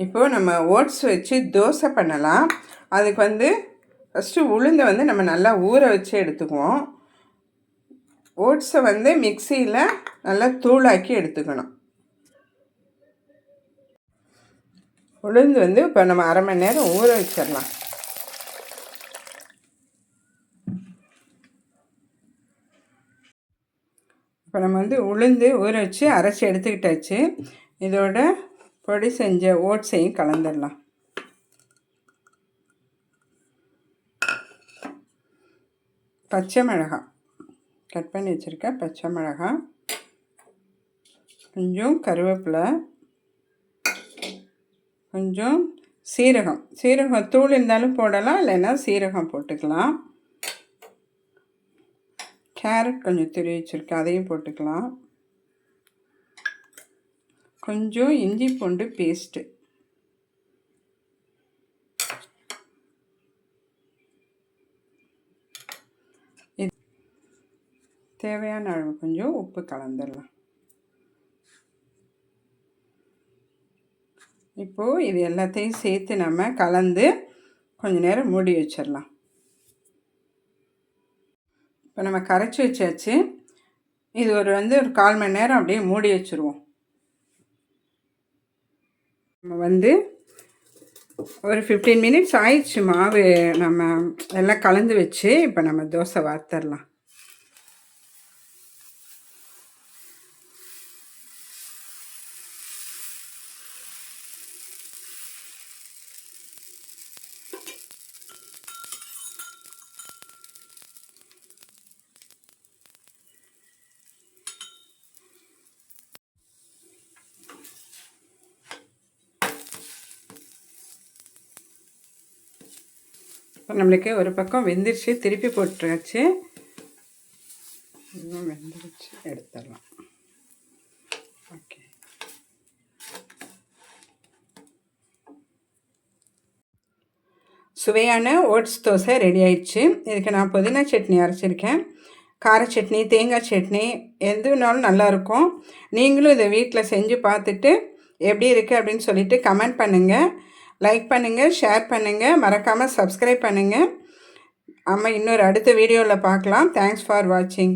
இப்போது நம்ம ஓட்ஸ் வச்சு தோசை பண்ணலாம். அதுக்கு ஃபஸ்ட்டு உளுந்தை நம்ம நல்லா ஊற வச்சு எடுத்துக்குவோம். ஓட்ஸை மிக்சியில் நல்லா தூளாக்கி எடுத்துக்கணும். உளுந்து இப்போ நம்ம அரை மணி நேரம் ஊற வச்சிடலாம். இப்போ நம்ம உளுந்து ஊற வச்சு அரைச்சி எடுத்துக்கிட்டாச்சு. இதோட பொடி செஞ்ச ஓட்ஸையும் கலந்துடலாம். பச்சை மிளகாய் கட் பண்ணி வச்சுருக்கேன், பச்சை மிளகாய், கொஞ்சம் கருவேப்பிலை, கொஞ்சம் சீரகம் தூள் இருந்தாலும் போடலாம், இல்லைன்னா சீரகம் போட்டுக்கலாம். கேரட் கொஞ்சம் துருவி வச்சுருக்கேன், அதையும் போட்டுக்கலாம். கொஞ்சம் இஞ்சி பூண்டு பேஸ்ட்டு, தேவையான அளவு கொஞ்சம் உப்பு கலந்துடலாம். இப்போது இது எல்லாத்தையும் சேர்த்து நம்ம கலந்து கொஞ்சம் நேரம் மூடி வச்சிடலாம். இப்போ நம்ம கரைச்சி வச்சாச்சு. இது ஒரு 1/4 மணி நேரம் அப்படியே மூடி வச்சுருவோம். நம்ம ஒரு 15 மினிட்ஸ் ஆயிடுச்சு. மாவு நம்ம எல்லாம் கலந்து வச்சு இப்போ நம்ம தோசை வார்த்தரலாம். நம்மளுக்கு ஒரு பக்கம் வெந்துருச்சு, திருப்பி போட்டுருச்சு. இன்னும் வெந்துருச்சு, எடுத்துடலாம். ஓகே, சுவையான ஓட்ஸ் தோசை ரெடி ஆயிடுச்சு. இதுக்கு நான் புதினா சட்னி அரைச்சிருக்கேன். கார சட்னி, தேங்காய் சட்னி எதுனாலும் நல்லாயிருக்கும். நீங்களும் இதை வீட்டில் செஞ்சு பார்த்துட்டு எப்படி இருக்குது அப்படின்னு சொல்லிவிட்டு கமெண்ட் பண்ணுங்கள், லைக் பண்ணுங்கள், ஷேர் பண்ணுங்கள், மறக்காமல் சப்ஸ்கிரைப் பண்ணுங்கள். இன்னொரு அடுத்த வீடியோவில் பார்க்கலாம். தேங்க்ஸ் ஃபார் வாட்சிங்.